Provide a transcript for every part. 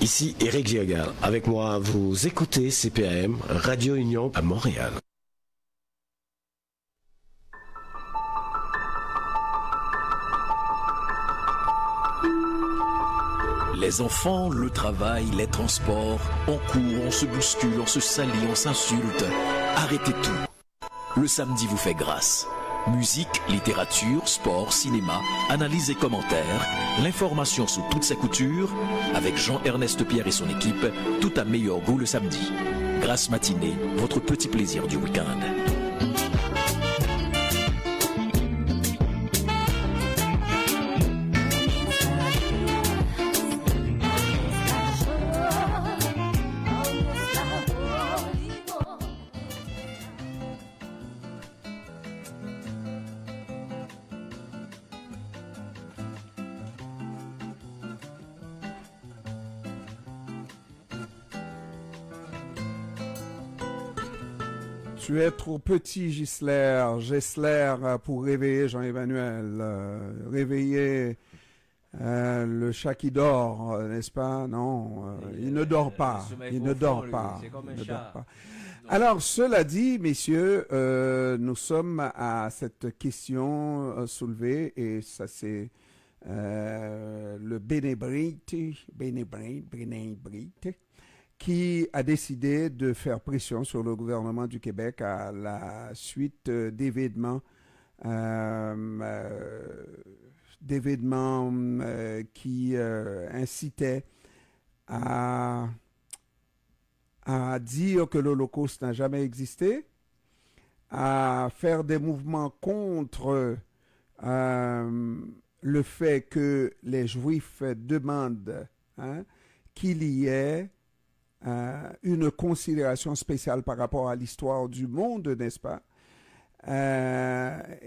Ici Eric Giagal. Avec moi, vous écoutez CPAM, Radio Union à Montréal. Les enfants, le travail, les transports, on court, on se bouscule, on se salit, on s'insulte. Arrêtez tout. Le samedi vous fait grâce. Musique, littérature, sport, cinéma, analyse et commentaires, l'information sous toutes ses coutures, avec Jean-Ernest Pierre et son équipe, tout à meilleur goût le samedi. Grâce matinée, votre petit plaisir du week-end. Tu es trop petit, Gessler, pour réveiller Jean-Emmanuel, réveiller le chat qui dort, n'est-ce pas? Non, il ne dort pas. Il ne dort pas. Alors, cela dit, messieurs, nous sommes à cette question soulevée, et ça c'est le Bénébrite, qui a décidé de faire pression sur le gouvernement du Québec à la suite d'événements qui incitaient à dire que l'Holocauste n'a jamais existé, à faire des mouvements contre le fait que les Juifs demandent qu'il y ait une considération spéciale par rapport à l'histoire du monde, n'est-ce pas?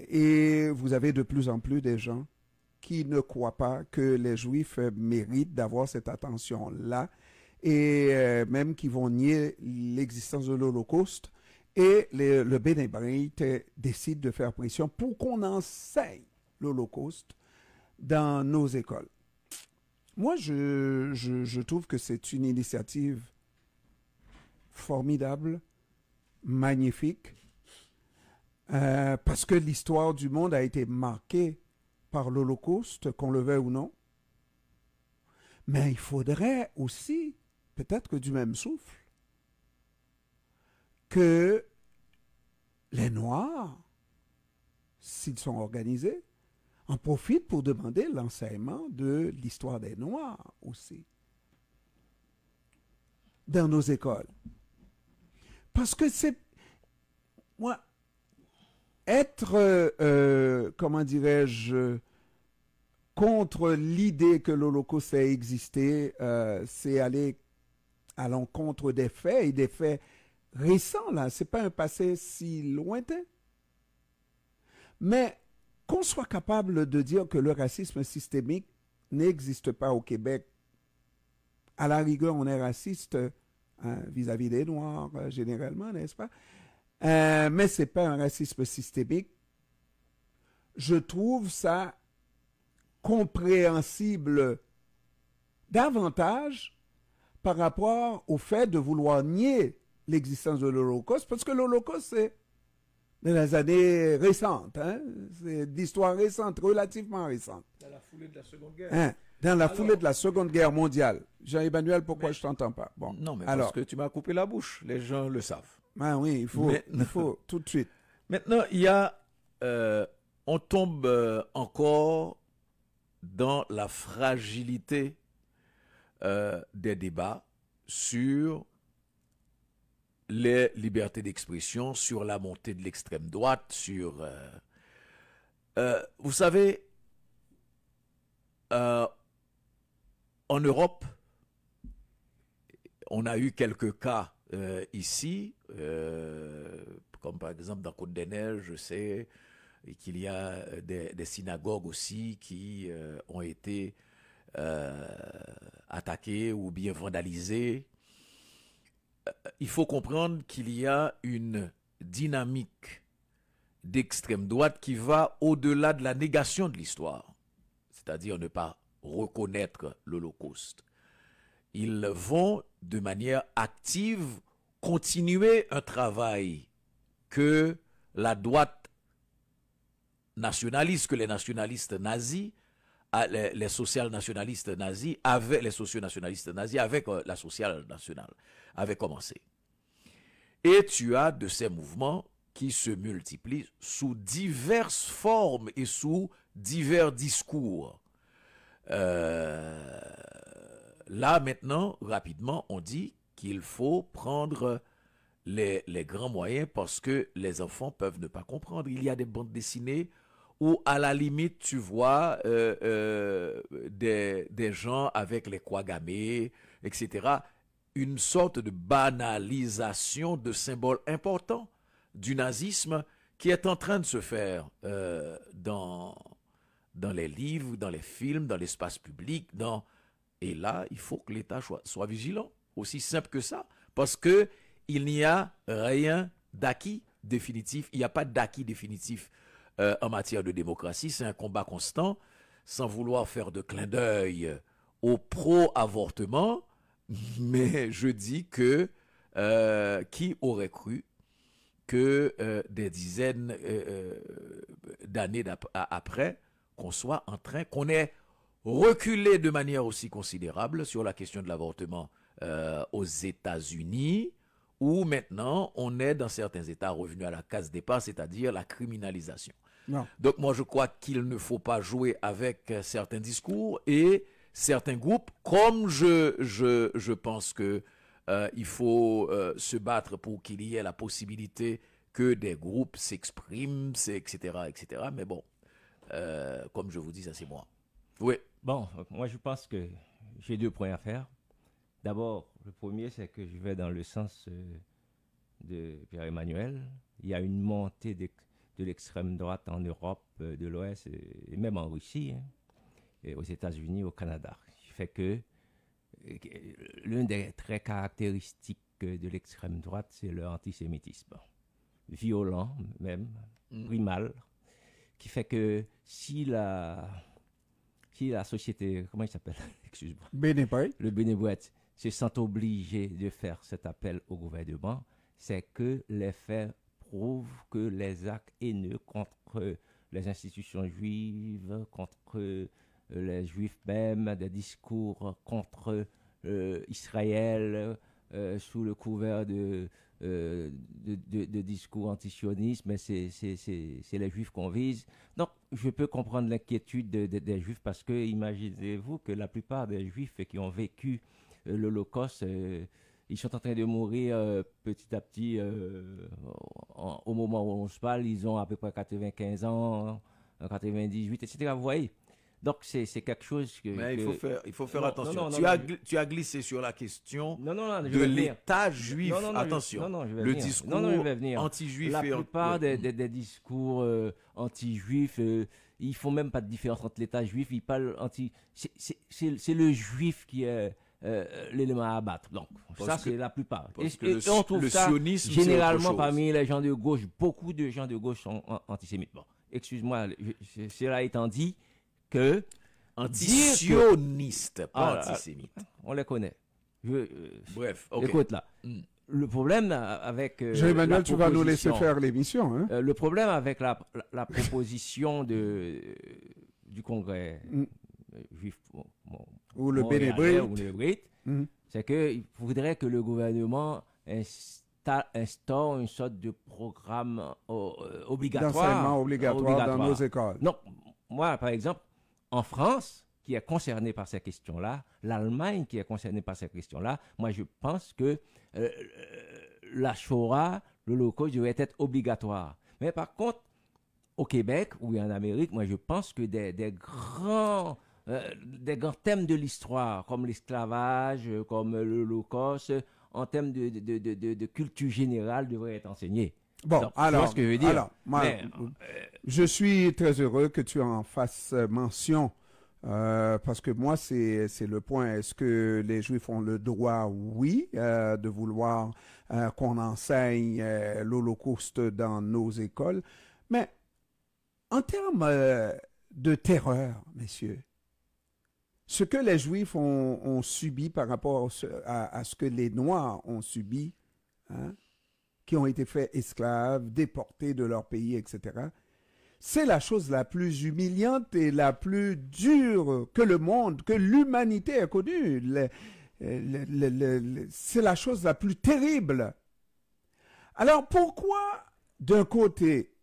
Et vous avez de plus en plus des gens qui ne croient pas que les Juifs méritent d'avoir cette attention-là, et même qui vont nier l'existence de l'Holocauste. Et le Bénébrite décide de faire pression pour qu'on enseigne l'Holocauste dans nos écoles. Moi, je trouve que c'est une initiative formidable, magnifique, parce que l'histoire du monde a été marquée par l'Holocauste, qu'on le veuille ou non. Mais il faudrait aussi, peut-être que du même souffle, que les Noirs, s'ils sont organisés, en profitent pour demander l'enseignement de l'histoire des Noirs aussi, dans nos écoles. Parce que c'est... Moi, être, comment dirais-je, contre l'idée que l'Holocauste a existé, c'est aller à l'encontre des faits, et des faits récents, là. C'est pas un passé si lointain. Mais qu'on soit capable de dire que le racisme systémique n'existe pas au Québec, à la rigueur, on est raciste vis-à-vis des Noirs, généralement, n'est-ce pas? Mais ce n'est pas un racisme systémique. Je trouve ça compréhensible davantage par rapport au fait de vouloir nier l'existence de l'Holocauste, parce que l'Holocauste, c'est dans les années récentes, c'est d'histoire récente, relativement récente. Dans la foulée de la Seconde Guerre. Dans la foulée de la Seconde Guerre mondiale. Jean-Emmanuel, pourquoi je ne t'entends pas? Bon. Non, mais parce que tu m'as coupé la bouche. Les gens le savent. Ah oui, il faut tout de suite. Maintenant, il y a... on tombe encore dans la fragilité des débats sur les libertés d'expression, sur la montée de l'extrême droite, sur... vous savez... en Europe, on a eu quelques cas ici, comme par exemple dans Côte-des-Neiges, je sais qu'il y a des synagogues aussi qui ont été attaquées ou bien vandalisées. Il faut comprendre qu'il y a une dynamique d'extrême droite qui va au-delà de la négation de l'histoire, c'est-à-dire ne pas reconnaître l'Holocauste. ils vont de manière active continuer un travail que la droite nationaliste, que les nationalistes nazis, les social-nationalistes nazis, les socio-nationalistes nazis avec la sociale nationale, avaient commencé. Et tu as de ces mouvements qui se multiplient sous diverses formes et sous divers discours. Là, maintenant, rapidement, on dit qu'il faut prendre les grands moyens parce que les enfants peuvent ne pas comprendre. Il y a des bandes dessinées où, à la limite, tu vois des gens avec les kwagamés, etc. Une sorte de banalisation de symboles importants du nazisme qui est en train de se faire dans les livres, dans les films, dans l'espace public. Et là, il faut que l'État soit vigilant, aussi simple que ça, parce qu'il n'y a rien d'acquis définitif, il n'y a pas d'acquis définitif en matière de démocratie. C'est un combat constant, sans vouloir faire de clin d'œil au pro-avortement, mais je dis que qui aurait cru que des dizaines d'années après, qu'on ait reculé de manière aussi considérable sur la question de l'avortement aux États-Unis, où maintenant on est dans certains États revenus à la case départ, c'est-à-dire la criminalisation. Non. Donc moi je crois qu'il ne faut pas jouer avec certains discours et certains groupes, comme je pense que il faut se battre pour qu'il y ait la possibilité que des groupes s'expriment, etc., etc. Mais bon, comme je vous dis, ça c'est moi. Oui. Bon, moi je pense que j'ai 2 points à faire. D'abord, le premier, c'est que je vais dans le sens de Pierre-Emmanuel. Il y a une montée de l'extrême droite en Europe, de l'Ouest, et même en Russie, hein, et aux États-Unis, au Canada. Ce qui fait que l'un des traits caractéristiques de l'extrême droite, c'est le antisémitisme. Violent même, primal, qui fait que si la société, comment il s'appelle? Excuse-moi. Bénébré. Le bénébrette se sent obligé de faire cet appel au gouvernement, c'est que les faits prouvent que les actes haineux contre les institutions juives, contre les juifs même, des discours contre Israël, sous le couvert de discours antisionistes, mais c'est les juifs qu'on vise. Donc, je peux comprendre l'inquiétude des juifs parce que imaginez-vous que la plupart des juifs qui ont vécu l'Holocauste, ils sont en train de mourir petit à petit au moment où on se parle. Ils ont à peu près 95 ans, 98, etc. Vous voyez? Donc, c'est quelque chose que... Mais il faut faire attention. Tu as glissé sur la question de l'État juif. Attention. Le discours anti-juif. La plupart des discours anti-juifs, ils font même pas de différence entre l'État juif. Ils parlent c'est le juif qui est l'élément à abattre. Donc, ça, c'est la plupart. Et on trouve ça généralement parmi les gens de gauche. Beaucoup de gens de gauche sont antisémites. Bon, excuse-moi, cela étant dit, que antisioniste, pas antisémite. On les connaît. Bref, ok. Écoute là. Le problème avec... Jean-Emmanuel, tu vas nous laisser faire l'émission. Hein? Le problème avec la proposition du Congrès juif ou le Bénébrite, c'est qu'il faudrait que le gouvernement instaure une sorte de programme d'enseignement obligatoire dans nos écoles. Non, moi, par exemple, en France, qui est concernée par ces questions-là, l'Allemagne qui est concernée par ces questions-là, moi je pense que la Shoah, l'Holocauste devrait être obligatoire. Mais par contre, au Québec ou en Amérique, moi je pense que des grands thèmes de l'histoire, comme l'esclavage, comme l'Holocauste, en termes de culture générale, devraient être enseignés. Bon, donc, alors, ce que je veux dire. Je suis très heureux que tu en fasses mention, parce que moi, c'est le point. Est-ce que les Juifs ont le droit, oui, de vouloir qu'on enseigne l'Holocauste dans nos écoles? Mais en termes de terreur, messieurs, ce que les Juifs ont subi par rapport à ce que les Noirs ont subi, hein, qui ont été faits esclaves, déportés de leur pays, etc., c'est la chose la plus humiliante et la plus dure que le monde, que l'humanité a connue. C'est la chose la plus terrible. Alors pourquoi, d'un côté,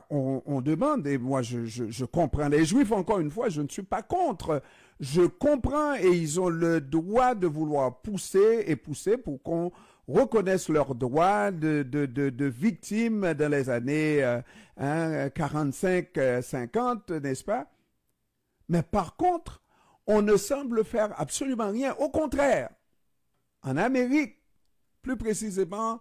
on demande, et moi je comprends les Juifs, encore une fois, je ne suis pas contre, je comprends et ils ont le droit de vouloir pousser et pousser pour qu'on reconnaissent leurs droits de victimes dans les années 45-50, n'est-ce pas? Mais par contre, on ne semble faire absolument rien. Au contraire, en Amérique, plus précisément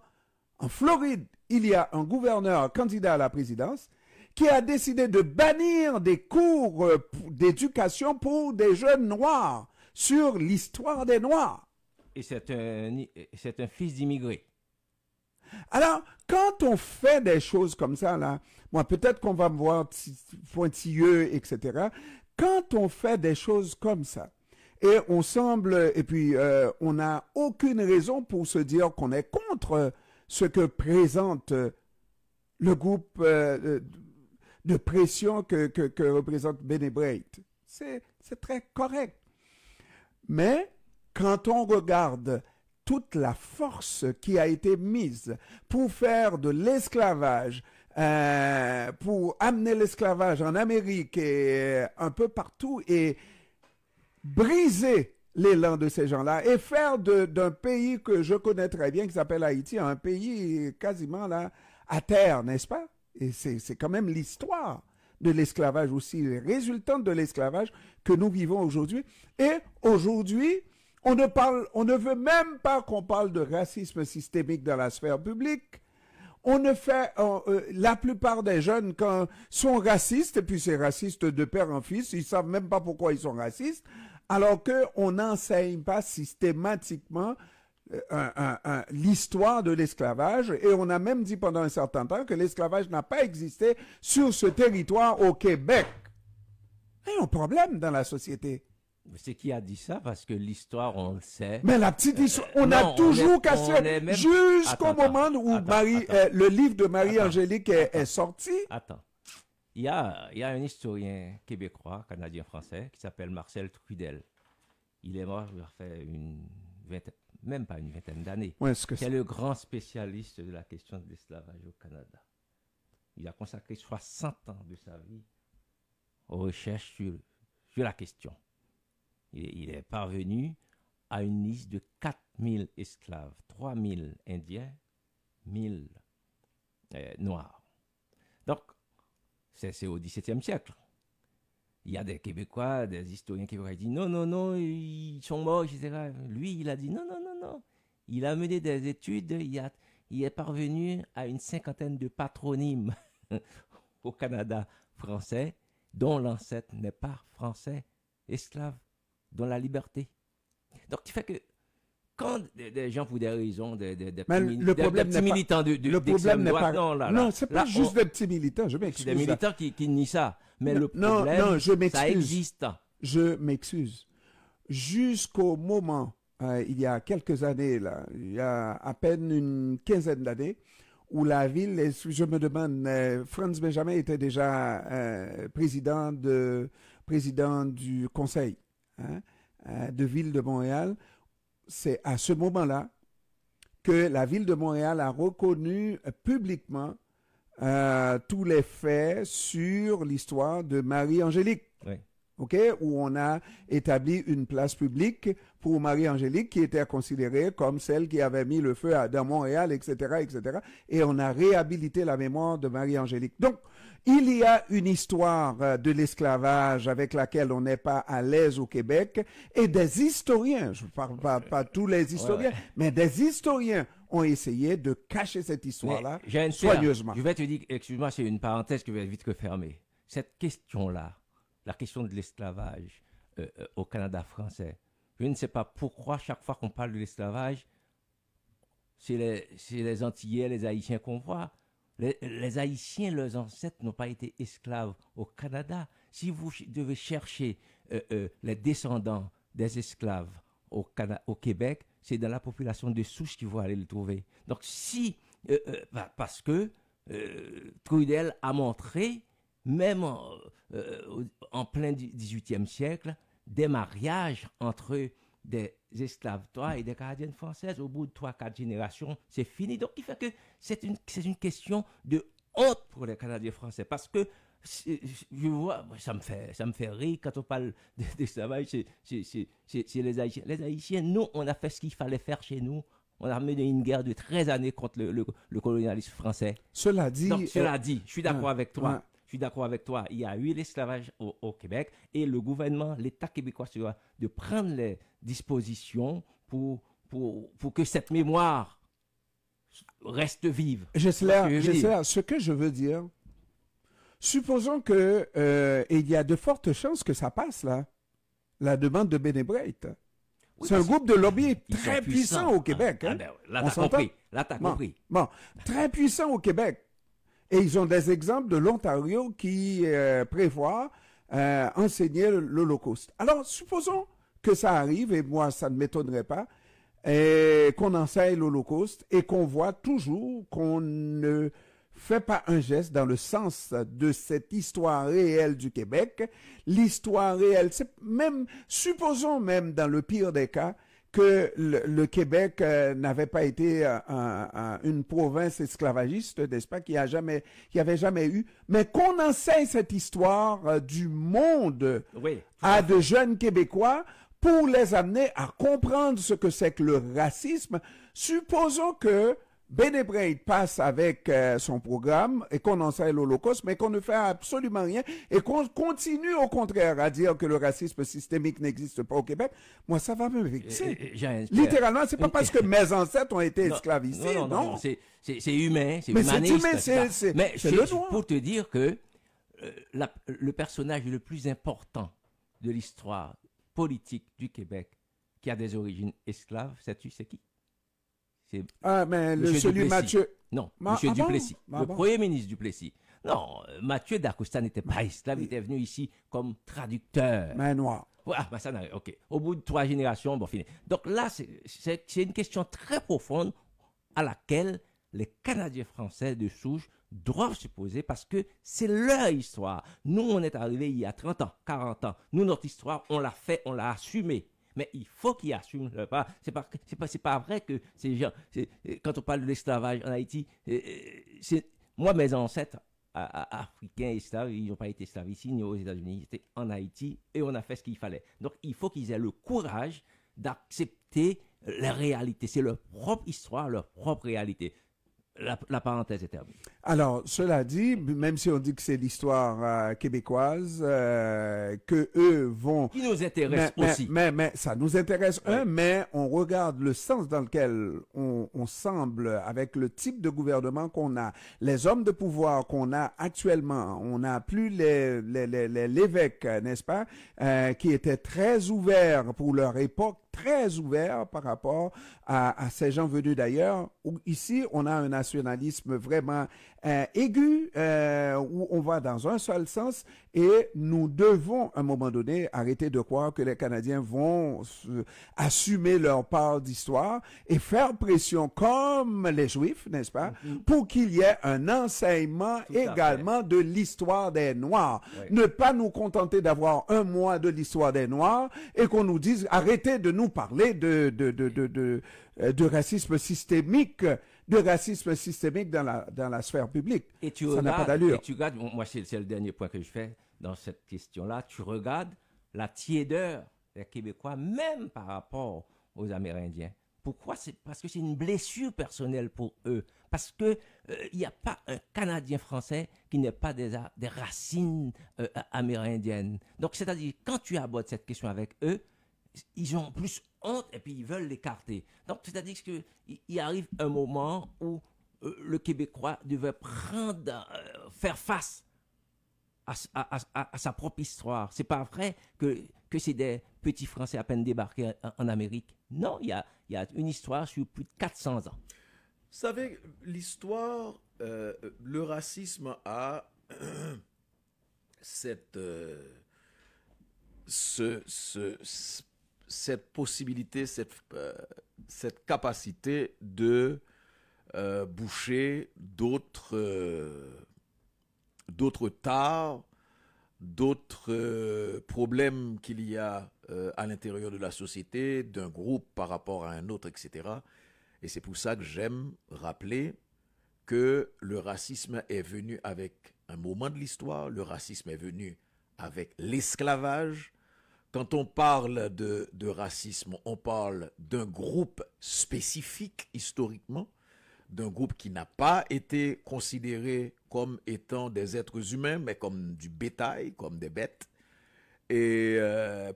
en Floride, il y a un gouverneur candidat à la présidence qui a décidé de bannir des cours d'éducation pour des jeunes noirs sur l'histoire des Noirs. Et c'est un fils d'immigré. Alors, quand on fait des choses comme ça, là, moi, peut-être qu'on va me voir pointilleux, etc. Quand on fait des choses comme ça, et on semble, et puis on n'a aucune raison pour se dire qu'on est contre ce que présente le groupe de pression que représente B'nai B'rith. C'est très correct. Mais quand on regarde toute la force qui a été mise pour faire de l'esclavage, pour amener l'esclavage en Amérique et un peu partout et briser l'élan de ces gens-là et faire d'un pays que je connais très bien qui s'appelle Haïti un pays quasiment là à terre, n'est-ce pas? Et c'est quand même l'histoire de l'esclavage aussi, les résultats de l'esclavage que nous vivons aujourd'hui. Et aujourd'hui, on ne veut même pas qu'on parle de racisme systémique dans la sphère publique. La plupart des jeunes sont racistes, et puis c'est raciste de père en fils, ils savent même pas pourquoi ils sont racistes, alors qu'on n'enseigne pas systématiquement l'histoire de l'esclavage, et on a même dit pendant un certain temps que l'esclavage n'a pas existé sur ce territoire au Québec. Il y a un problème dans la société. C'est qui a dit ça? Parce que l'histoire, on le sait. Mais la petite histoire, on a toujours cassé jusqu'au moment où le livre de Marie-Angélique est sorti. Attends. Il y a un historien québécois, canadien-français, qui s'appelle Marcel Trudel. Il est mort, il a fait même pas une vingtaine d'années. Ouais, c'est le grand spécialiste de la question de l'esclavage au Canada. Il a consacré 60 ans de sa vie aux recherches sur la question. Il est parvenu à une liste de 4000 esclaves, 3000 Indiens, 1000 Noirs. Donc, c'est au XVIIe siècle. Il y a des Québécois, des historiens québécois qui disent non, ils sont morts, etc. Lui, il a dit non. Il a mené des études, il est parvenu à une 50aine de patronymes au Canada français, dont l'ancêtre n'est pas français, esclave, dans la liberté. Donc, tu fais que quand des gens, pour des raisons, des petits militants le problème n'est pas... Non, c'est pas juste des petits militants, je m'excuse. C'est des militants qui nient ça. Mais le problème, ça existe. Je m'excuse. Jusqu'au moment, il y a quelques années, là, il y a à peine une quinzaine d'années, où la ville, je me demande, Franz Benjamin était déjà président du conseil de ville de Montréal. C'est à ce moment-là que la ville de Montréal a reconnu publiquement tous les faits sur l'histoire de Marie-Angélique. Oui. Okay, où on a établi une place publique pour Marie-Angélique qui était considérée comme celle qui avait mis le feu dans Montréal, etc., etc. Et on a réhabilité la mémoire de Marie-Angélique. Donc, il y a une histoire de l'esclavage avec laquelle on n'est pas à l'aise au Québec, et des historiens, je ne parle pas tous les historiens, mais des historiens ont essayé de cacher cette histoire-là soigneusement. Je vais te dire, excuse-moi, c'est une parenthèse que je vais vite refermer. Cette question-là, la question de l'esclavage au Canada français, je ne sais pas pourquoi chaque fois qu'on parle de l'esclavage, c'est les Antillais, les Haïtiens qu'on voit. Les Haïtiens, leurs ancêtres n'ont pas été esclaves au Canada. Si vous devez chercher les descendants des esclaves au Québec, c'est dans la population de souche qu'ils vont aller le trouver. Donc parce que Trudel a montré, même en plein 18e siècle, des mariages entre des esclaves et des Canadiennes françaises. Au bout de 3-4 générations, c'est fini. Donc, il fait que c'est une question de honte pour les Canadiens français. Parce que, je vois, ça me fait rire quand on parle d'esclavage, c'est les Haïtiens. Les Haïtiens, nous, on a fait ce qu'il fallait faire chez nous. On a mené une guerre de 13 années contre le colonialisme français. Cela dit... Donc, je suis d'accord avec toi. Je suis d'accord avec toi. Il y a eu l'esclavage au Québec et le gouvernement, l'État québécois, se doit de prendre les dispositions pour que cette mémoire reste vive. Ce que je veux dire, supposons que il y a de fortes chances que ça passe, là, la demande de Bénébrite. Oui, c'est un groupe de lobby très puissant au Québec. Hein? Là, t'as compris. Bon, très puissant au Québec. Et ils ont des exemples de l'Ontario qui prévoit enseigner l'Holocauste. Alors, supposons que ça arrive, et moi, ça ne m'étonnerait pas, qu'on enseigne l'Holocauste et qu'on voit toujours qu'on ne fait pas un geste dans le sens de cette histoire réelle du Québec. L'histoire réelle, c'est même, supposons même dans le pire des cas, que le Québec n'avait pas été une province esclavagiste, n'est-ce pas, qui avait jamais eu, mais qu'on enseigne cette histoire du monde à de jeunes Québécois pour les amener à comprendre ce que c'est que le racisme. Supposons que Bénébrite passe avec son programme et qu'on enseigne l'Holocauste, mais qu'on ne fait absolument rien et qu'on continue au contraire à dire que le racisme systémique n'existe pas au Québec. Moi, ça va me vexer. Littéralement, c'est pas parce que mes ancêtres ont été esclavisés, non. C'est humain, c'est humaniste. Mais c'est pour te dire que le personnage le plus important de l'histoire politique du Québec qui a des origines esclaves, sais-tu c'est qui? Celui Mathieu. Non, M. Duplessis, le premier ministre Duplessis. Non, Mathieu d'Acosta n'était pas esclave, il était venu ici comme traducteur. Main noire. Ça n'arrive, ok. Au bout de 3 générations, bon, fini. Donc là, c'est une question très profonde à laquelle les Canadiens français de souche doivent se poser parce que c'est leur histoire. Nous, on est arrivés il y a 30 ans, 40 ans. Nous, notre histoire, on l'a fait, on l'a assumée. Mais il faut qu'ils assument le pas. C'est pas vrai que ces gens, quand on parle de l'esclavage en Haïti, moi, mes ancêtres africains esclaves, ils n'ont pas été esclaves ici ni aux États-Unis, ils étaient en Haïti et on a fait ce qu'il fallait. Donc, il faut qu'ils aient le courage d'accepter la réalité. C'est leur propre histoire, leur propre réalité. La parenthèse est terminée. Alors, cela dit, même si on dit que c'est l'histoire québécoise, que eux vont... Qui nous intéresse aussi. Mais ça nous intéresse, mais on regarde le sens dans lequel on semble, avec le type de gouvernement qu'on a, les hommes de pouvoir qu'on a actuellement, on n'a plus l'évêque, n'est-ce pas, qui étaient très ouverts pour leur époque, très ouverts par rapport à ces gens venus d'ailleurs. Ici, on a un nationalisme vraiment aigu, où on va dans un seul sens et nous devons, à un moment donné, arrêter de croire que les Canadiens vont assumer leur part d'histoire et faire pression comme les Juifs, n'est-ce pas, pour qu'il y ait un enseignement également de l'histoire des Noirs. Oui. Ne pas nous contenter d'avoir un mois de l'histoire des Noirs et qu'on nous dise arrêtez de nous parler de racisme systémique. De racisme systémique dans la sphère publique. Ça n'a pas d'allure. Et tu regardes, moi c'est le dernier point que je fais dans cette question-là, tu regardes la tiédeur des Québécois, même par rapport aux Amérindiens. Pourquoi? Parce que c'est une blessure personnelle pour eux. Parce que il n'y a pas un Canadien français qui n'ait pas des racines amérindiennes. Donc, c'est-à-dire, quand tu abordes cette question avec eux, ils ont plus honte et puis ils veulent l'écarter. Donc, c'est-à-dire qu'il arrive un moment où le Québécois devait faire face à sa propre histoire. C'est pas vrai que c'est des petits Français à peine débarqués en Amérique. Non, il y a une histoire sur plus de 400 ans. Vous savez, l'histoire, le racisme a cette cette possibilité, cette capacité de boucher d'autres tares, d'autres problèmes qu'il y a à l'intérieur de la société, d'un groupe par rapport à un autre, etc. Et c'est pour ça que j'aime rappeler que le racisme est venu avec un moment de l'histoire, le racisme est venu avec l'esclavage. Quand on parle de racisme, on parle d'un groupe spécifique historiquement, d'un groupe qui n'a pas été considéré comme étant des êtres humains, mais comme du bétail, comme des bêtes. Et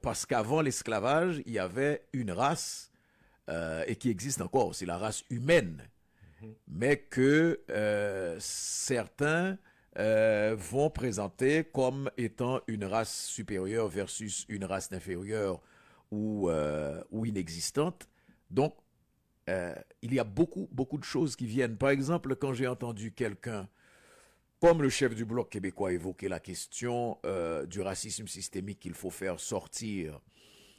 parce qu'avant l'esclavage, il y avait une race, et qui existe encore, c'est la race humaine, mais que certains vont présenter comme étant une race supérieure versus une race inférieure ou inexistante. Donc, il y a beaucoup de choses qui viennent. Par exemple, quand j'ai entendu quelqu'un comme le chef du Bloc québécois évoquer la question du racisme systémique qu'il faut faire sortir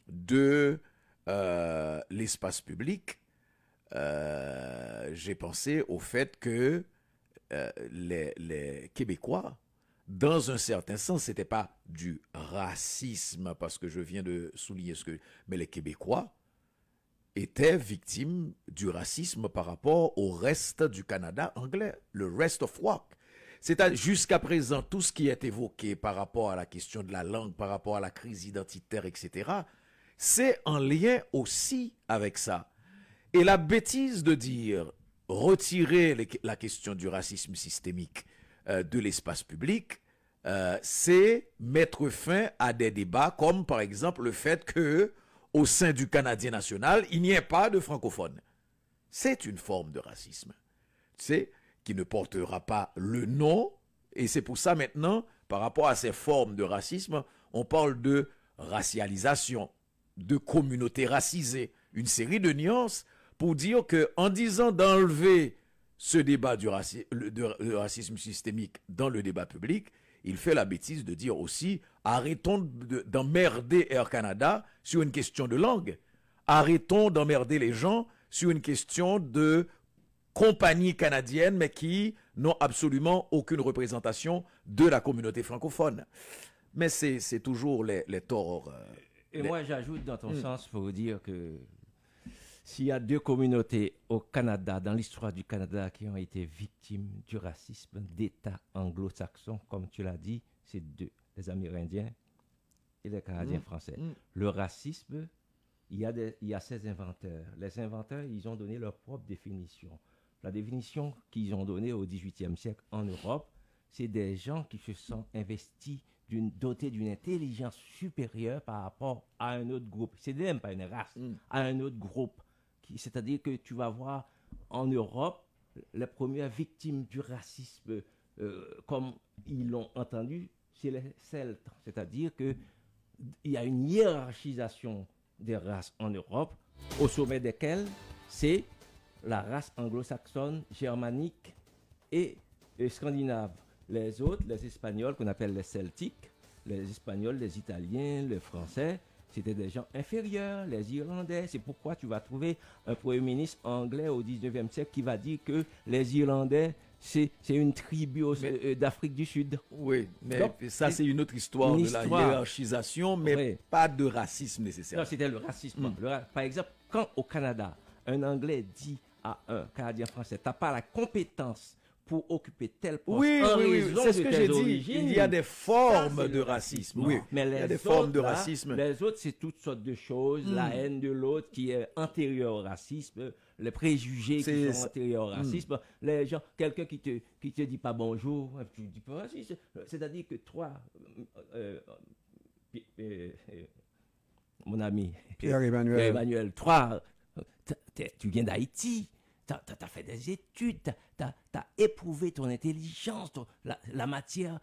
de l'espace public, j'ai pensé au fait que les Québécois, dans un certain sens, ce n'était pas du racisme, parce que je viens de souligner mais les Québécois étaient victimes du racisme par rapport au reste du Canada anglais, le rest of work. C'est-à-dire, jusqu'à présent, tout ce qui est évoqué par rapport à la question de la langue, par rapport à la crise identitaire, etc., c'est en lien aussi avec ça. Et la bêtise de dire retirer la question du racisme systémique de l'espace public, c'est mettre fin à des débats comme par exemple le fait que au sein du Canadien national, il n'y ait pas de francophones. C'est une forme de racisme, tu sais, qui ne portera pas le nom. Et c'est pour ça maintenant, par rapport à ces formes de racisme, on parle de racialisation, de communauté racisée, une série de nuances pour dire qu'en disant d'enlever ce débat du racisme systémique dans le débat public, il fait la bêtise de dire aussi arrêtons d'emmerder Air Canada sur une question de langue. Arrêtons d'emmerder les gens sur une question de compagnies canadiennes, mais qui n'ont absolument aucune représentation de la communauté francophone. Mais c'est toujours les torts. Moi, j'ajoute dans ton sens pour vous dire que s'il y a deux communautés au Canada, dans l'histoire du Canada, qui ont été victimes du racisme d'État anglo-saxon, comme tu l'as dit, c'est deux, les Amérindiens et les Canadiens français. Le racisme, il y a ces inventeurs. Les inventeurs, ils ont donné leur propre définition. La définition qu'ils ont donnée au XVIIIe siècle en Europe, c'est des gens qui se sont investis, dotés d'une intelligence supérieure par rapport à un autre groupe. C'est même pas une race, à un autre groupe. C'est-à-dire que tu vas voir en Europe, les premières victimes du racisme, comme ils l'ont entendu, c'est les Celtes. C'est-à-dire qu'il y a une hiérarchisation des races en Europe, au sommet desquelles c'est la race anglo-saxonne, germanique et scandinave. Les autres, les Espagnols, qu'on appelle les Celtiques, les Espagnols, les Italiens, les Français, c'était des gens inférieurs, les Irlandais. C'est pourquoi tu vas trouver un Premier ministre anglais au 19e siècle qui va dire que les Irlandais, c'est une tribu d'Afrique du Sud. Oui, mais donc, ça, c'est une autre histoire de la hiérarchisation, mais pas de racisme nécessaire. Non, c'était le racisme. Par exemple, quand au Canada, un Anglais dit à un Canadien français, tu n'as pas la compétence pour occuper tel poste. Oui, c'est ce que j'ai dit. Il y a des formes de racisme. Oui, mais il y a des formes de racisme. Les autres, c'est toutes sortes de choses. La haine de l'autre qui est antérieure au racisme, les préjugés qui sont antérieurs au racisme. Les gens, quelqu'un qui te dit pas bonjour, tu dis pas raciste. C'est-à-dire que toi, mon ami Pierre-Emmanuel, toi, tu viens d'Haïti. Tu as fait des études, tu as éprouvé ton intelligence, la matière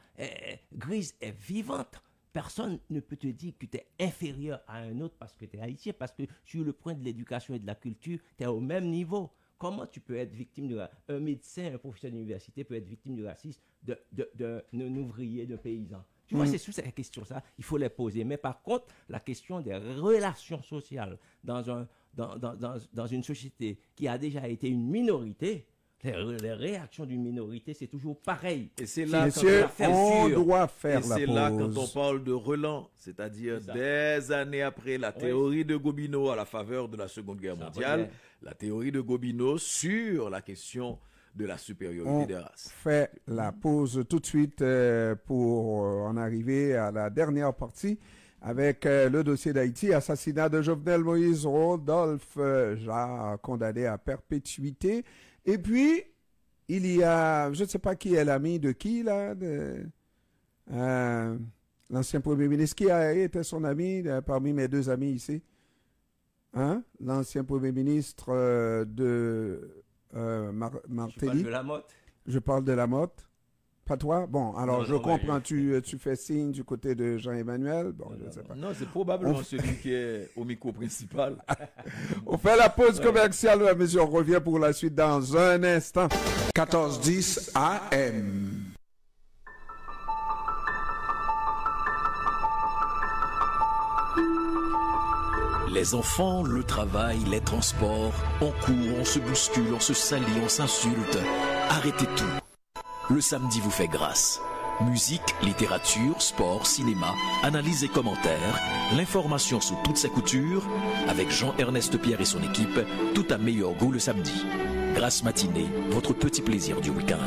grise est vivante. Personne ne peut te dire que tu es inférieur à un autre parce que tu es haïtien, parce que sur le point de l'éducation et de la culture, tu es au même niveau. Comment tu peux être victime de un médecin, un professeur d'université peut être victime du racisme d'un ouvrier, d'un paysan? Tu vois, c'est sur ces questions-là, il faut les poser. Mais par contre, la question des relations sociales dans une société qui a déjà été une minorité, les réactions d'une minorité, c'est toujours pareil. Et c'est là, Messieurs, on doit faire la pause. C'est là quand on parle de relents, c'est-à-dire des années après la théorie de Gobineau à la faveur de la Seconde Guerre mondiale, la théorie de Gobineau sur la question de la supériorité des races. On fait la pause tout de suite pour en arriver à la dernière partie avec le dossier d'Haïti, assassinat de Jovenel Moïse, Rodolphe Jarre, condamné à perpétuité. Et puis, il y a, je ne sais pas qui est l'ami de qui, là, l'ancien Premier ministre. Qui a été son ami parmi mes deux amis ici? Hein? L'ancien Premier ministre Martelly. Tu parles de Lamotte? Je parle de Lamotte. Pas toi? Bon, alors je comprends, tu fais signe du côté de Jean-Emmanuel. Bon, je ne sais pas. Non, c'est probablement celui qui est au micro principal. On fait la pause commerciale, monsieur. On revient pour la suite dans un instant. 14:10 AM. Les enfants, le travail, les transports, on court, on se bouscule, on se salit, on s'insulte. Arrêtez tout. Le samedi vous fait grâce. Musique, littérature, sport, cinéma, analyse et commentaires, l'information sous toutes ses coutures, avec Jean-Ernest Pierre et son équipe, tout à meilleur goût le samedi. Grâce matinée, votre petit plaisir du week-end.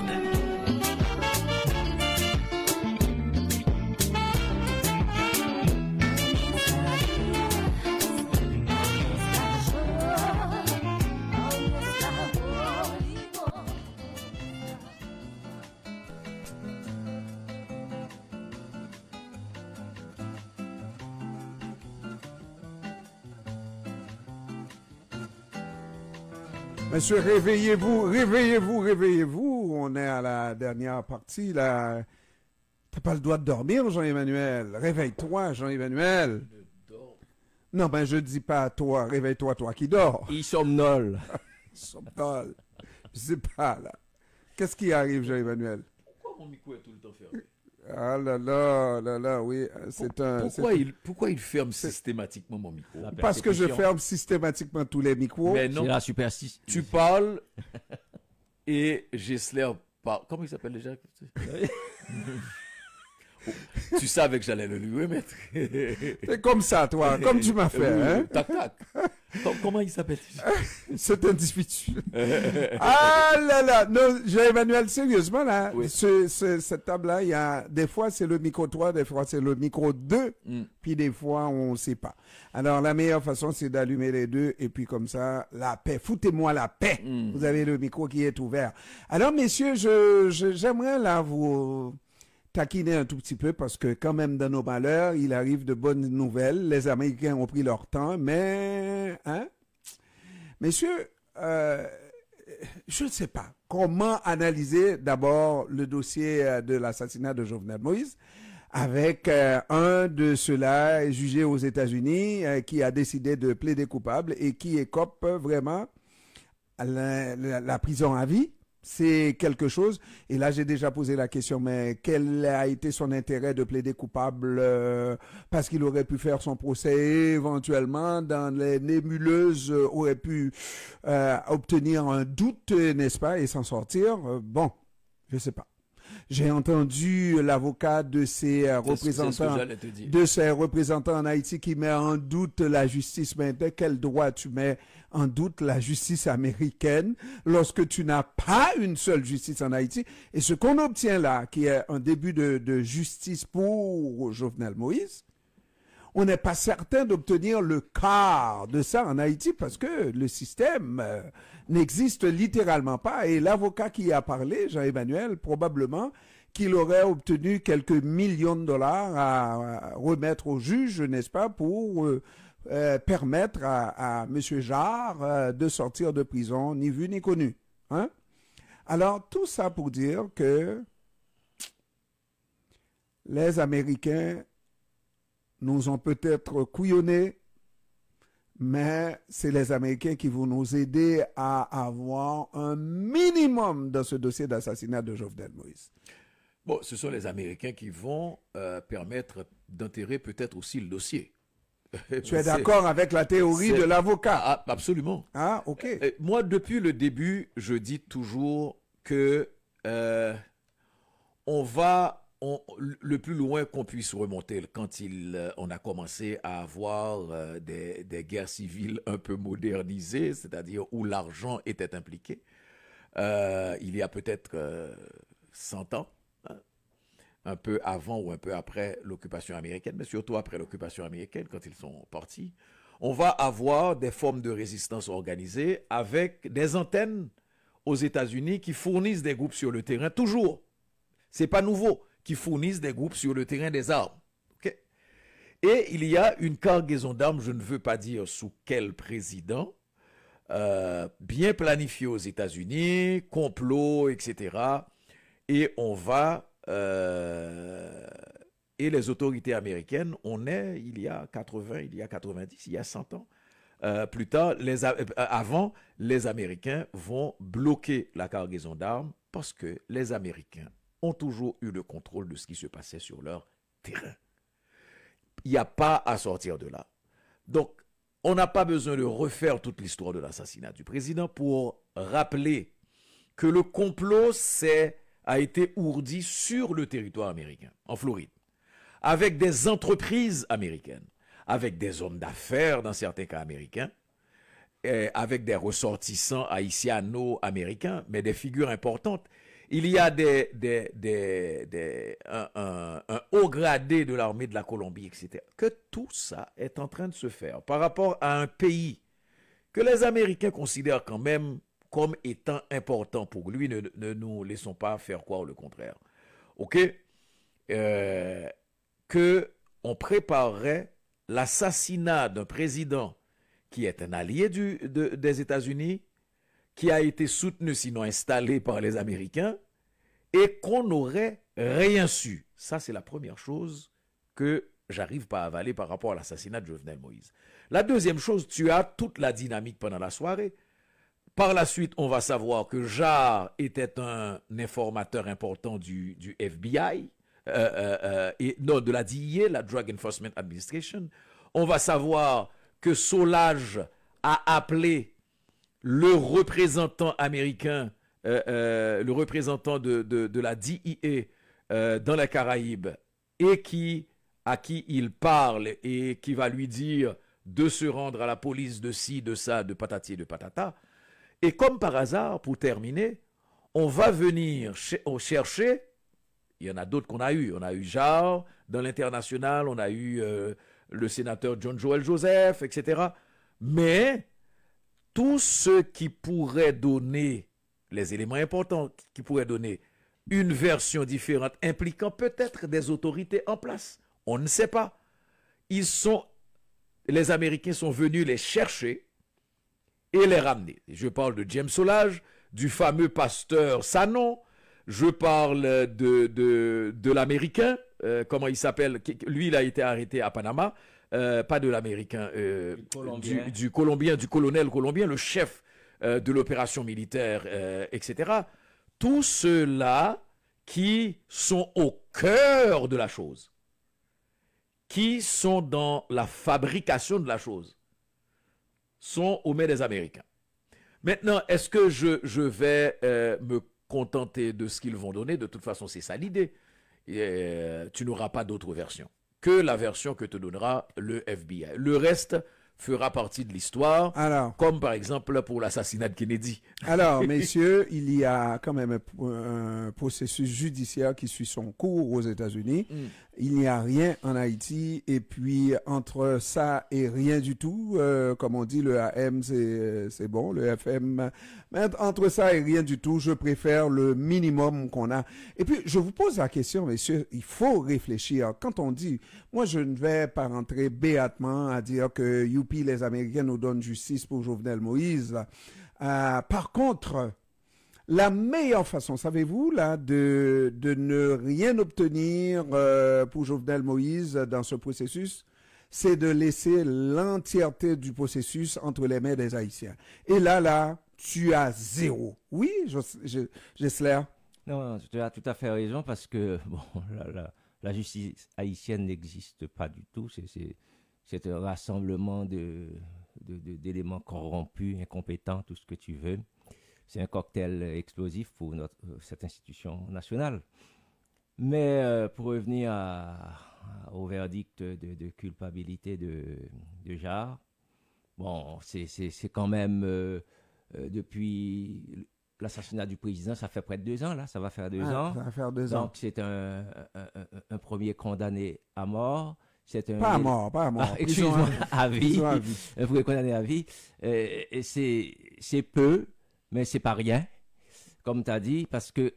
Monsieur, réveillez-vous, réveillez-vous, réveillez-vous. On est à la dernière partie, là. T'as pas le droit de dormir, Jean-Emmanuel. Réveille-toi, Jean-Emmanuel. Non, ben, je dis pas à toi. Réveille-toi, toi qui dors. Il somnole. Somnole. Je sais pas, là. Qu'est-ce qui arrive, Jean-Emmanuel? Pourquoi mon micro est tout le temps fermé? Ah là là, oui. Pourquoi il ferme systématiquement mon micro? Parce que je ferme systématiquement tous les micros. Mais non, c'est la superstition. tu parles et Gessler parle. Comment il s'appelle déjà? Tu savais que j'allais le lui remettre. C'est comme ça, toi, comme tu m'as fait. Hein? Tac, tac. Comment il s'appelle? C'est un individu. Ah là là, non, Jean-Emmanuel, sérieusement, là, Oui. cette table-là, il y a, des fois, c'est le micro 3, des fois, c'est le micro 2, puis des fois, on ne sait pas. Alors, la meilleure façon, c'est d'allumer les deux, et puis comme ça, la paix. Foutez-moi la paix. Vous avez le micro qui est ouvert. Alors, messieurs, j'aimerais, là, vous taquiner un tout petit peu parce que quand même dans nos malheurs, il arrive de bonnes nouvelles. Les Américains ont pris leur temps, mais, hein? Messieurs, je ne sais pas comment analyser d'abord le dossier de l'assassinat de Jovenel Moïse avec un de ceux-là jugé aux États-Unis qui a décidé de plaider coupable et qui écope vraiment à la prison à vie. C'est quelque chose, et là j'ai déjà posé la question, mais quel a été son intérêt de plaider coupable parce qu'il aurait pu faire son procès éventuellement dans les nébuleuses, aurait pu obtenir un doute, n'est-ce pas, et s'en sortir. Bon, je sais pas. J'ai entendu l'avocat de ses représentants en Haïti qui met en doute la justice. Mais de quel droit tu mets en doute la justice américaine lorsque tu n'as pas une seule justice en Haïti? Et ce qu'on obtient là, qui est un début de justice pour Jovenel Moïse, on n'est pas certain d'obtenir le quart de ça en Haïti parce que le système n'existe littéralement pas. Et l'avocat qui a parlé, Jean-Emmanuel, probablement qu'il aurait obtenu quelques millions de dollars à remettre au juge, n'est-ce pas, pour permettre à M. Jarre de sortir de prison, ni vu ni connu. Hein? Alors, tout ça pour dire que les Américains nous ont peut-être couillonnés, mais c'est les Américains qui vont nous aider à avoir un minimum dans ce dossier d'assassinat de Jovenel Moïse. Bon, ce sont les Américains qui vont permettre d'enterrer peut-être aussi le dossier. Tu es d'accord avec la théorie de l'avocat? Ah, absolument. Ah, ok. Moi, depuis le début, je dis toujours que on va le plus loin qu'on puisse remonter quand on a commencé à avoir des guerres civiles un peu modernisées, c'est-à-dire où l'argent était impliqué, il y a peut-être 100 ans, hein, un peu avant ou un peu après l'occupation américaine, mais surtout après l'occupation américaine, quand ils sont partis, on va avoir des formes de résistance organisées avec des antennes aux États-Unis qui fournissent des groupes sur le terrain, toujours. C'est pas nouveau, qui fournissent des groupes sur le terrain des armes. Okay? Et il y a une cargaison d'armes, je ne veux pas dire sous quel président, bien planifiée aux États-Unis, complot, etc. Et on va... et les autorités américaines, on est, il y a 80, il y a 90, il y a 100 ans, plus tard, avant, les Américains vont bloquer la cargaison d'armes parce que les Américains ont toujours eu le contrôle de ce qui se passait sur leur terrain. Il n'y a pas à sortir de là. Donc, on n'a pas besoin de refaire toute l'histoire de l'assassinat du président pour rappeler que le complot a été ourdi sur le territoire américain, en Floride, avec des entreprises américaines, avec des hommes d'affaires dans certains cas américains, avec des ressortissants haïtiano-américains, mais des figures importantes. Il y a un haut gradé de l'armée de la Colombie, etc. Que tout ça est en train de se faire par rapport à un pays que les Américains considèrent quand même comme étant important pour lui. Ne nous laissons pas faire croire le contraire. OK? Que on préparerait l'assassinat d'un président qui est un allié des États-Unis, qui a été soutenu, sinon installé par les Américains, et qu'on n'aurait rien su. Ça, c'est la première chose que j'arrive pas à avaler par rapport à l'assassinat de Jovenel Moïse. La deuxième chose, tu as toute la dynamique pendant la soirée. Par la suite, on va savoir que Jarre était un informateur important du FBI, de la DEA, la Drug Enforcement Administration. On va savoir que Solage a appelé le représentant américain, le représentant de la DEA dans les Caraïbes, et à qui il parle et qui va lui dire de se rendre à la police de ci, de ça, de patati et de patata. Et comme par hasard, pour terminer, on va venir chercher, il y en a d'autres qu'on a eu. On a eu Jarre dans l'international, on a eu le sénateur John Joel Joseph, etc. Mais tout ce qui pourrait donner, les éléments importants qui pourraient donner une version différente, impliquant peut-être des autorités en place, on ne sait pas. Les Américains sont venus les chercher et les ramener. Je parle de James Solage, du fameux pasteur Sanon, je parle de l'Américain, comment il s'appelle, lui il a été arrêté à Panama, pas de l'Américain, du Colombien, du colonel colombien, le chef de l'opération militaire, etc. Tous ceux-là qui sont au cœur de la chose, qui sont dans la fabrication de la chose, sont aux mains des Américains. Maintenant, est-ce que je vais me contenter de ce qu'ils vont donner? De toute façon, c'est ça l'idée. Tu n'auras pas d'autre version que la version que te donnera le FBI. Le reste fera partie de l'histoire, comme par exemple pour l'assassinat de Kennedy. Alors, messieurs, il y a quand même un processus judiciaire qui suit son cours aux États-Unis. Il n'y a rien en Haïti, et puis entre ça et rien du tout, comme on dit, le AM c'est bon, le FM, mais entre ça et rien du tout, je préfère le minimum qu'on a. Et puis, je vous pose la question, messieurs, il faut réfléchir. Quand on dit, moi je ne vais pas rentrer béatement à dire que youpi, les Américains nous donnent justice pour Jovenel Moïse. Par contre, la meilleure façon, savez-vous, là, de ne rien obtenir pour Jovenel Moïse dans ce processus, c'est de laisser l'entièreté du processus entre les mains des Haïtiens. Et là, tu as zéro. Oui, Gessler? Non, tu as tout à fait raison parce que bon, la justice haïtienne n'existe pas du tout. C'est un rassemblement d'éléments corrompus, incompétents, tout ce que tu veux. C'est un cocktail explosif pour cette institution nationale. Mais pour revenir au verdict de culpabilité de Jarre, bon, c'est quand même depuis l'assassinat du président, ça fait près de 2 ans, là, ça va faire 2 ans. Ça va faire 2 ans. Donc c'est un premier condamné à mort. Pas à mort. Excuse-moi, à vie. Un premier condamné à vie. Et c'est peu, mais c'est pas rien, comme tu as dit, parce que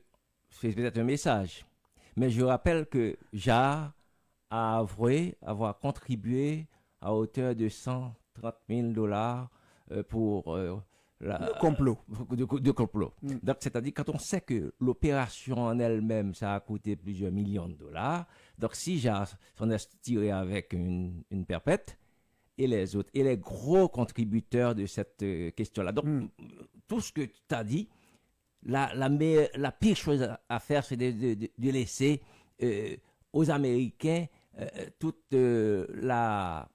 c'est peut-être un message. Mais je rappelle que Jarre a avoué avoir contribué à hauteur de $130 000 pour le complot. De complot. Donc, c'est-à-dire, quand on sait que l'opération en elle-même, ça a coûté plusieurs millions de dollars, donc si Jarre s'en est tiré avec une perpète, et les autres, et les gros contributeurs de cette question-là. Donc, tout ce que tu as dit, la pire chose à faire, c'est de laisser aux Américains toute la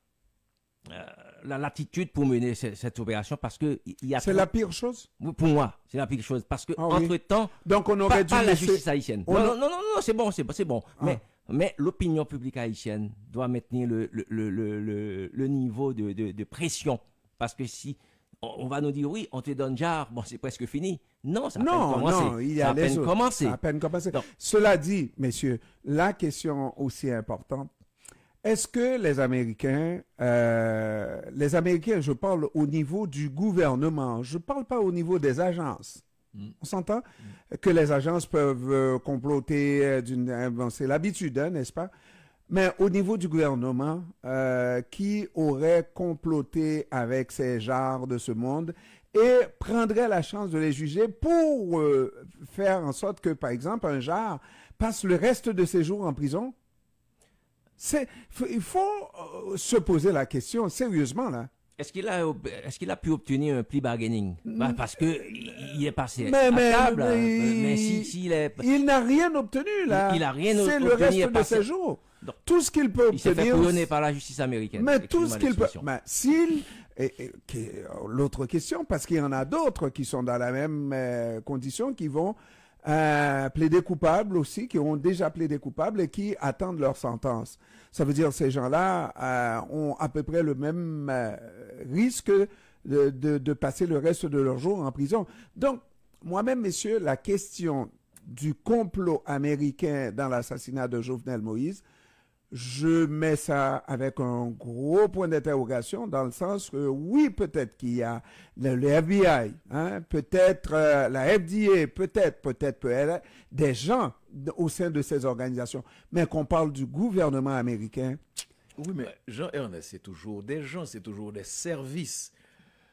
latitude pour mener cette opération parce que il y a. C'est la pire chose? Pour moi, c'est la pire chose parce que entre-temps, donc on aurait dû pas la laisser... justice haïtienne. Non, c'est bon. Mais l'opinion publique haïtienne doit maintenir le niveau de pression parce que si on va nous dire oui, on te donne Jarre, bon, c'est presque fini. Non, ça a peine commencé. Non, il y a les autres. Ça a à peine commencé. Cela dit, messieurs, la question aussi importante, est-ce que les Américains, je parle au niveau du gouvernement, je ne parle pas au niveau des agences. On s'entend que les agences peuvent comploter, c'est l'habitude, hein, n'est-ce pas? Mais au niveau du gouvernement, qui aurait comploté avec ces genres de ce monde et prendrait la chance de les juger pour faire en sorte que, par exemple, un Jarre passe le reste de ses jours en prison? Il faut se poser la question sérieusement, là. Est-ce qu'il a pu obtenir un plea bargaining? Parce qu'il est passé à table. Il n'a rien obtenu, là. Il n'a rien obtenu. C'est le reste de ses jours. Donc, tout ce qu'il peut obtenir... Il s'est fait couillonner par la justice américaine. Mais tout ce qu'il peut... l'autre question, parce qu'il y en a d'autres qui sont dans la même condition, qui vont plaider coupable aussi, qui ont déjà plaidé coupable et qui attendent leur sentence. Ça veut dire ces gens-là ont à peu près le même risque de passer le reste de leur jour en prison. Donc, moi-même, messieurs, la question du complot américain dans l'assassinat de Jovenel Moïse, je mets ça avec un gros point d'interrogation dans le sens que oui, peut-être qu'il y a le FBI, hein, peut-être la FDA, peut-être des gens au sein de ces organisations, mais qu'on parle du gouvernement américain. Oui, mais Jean-Ernest, c'est toujours des gens, c'est toujours des services.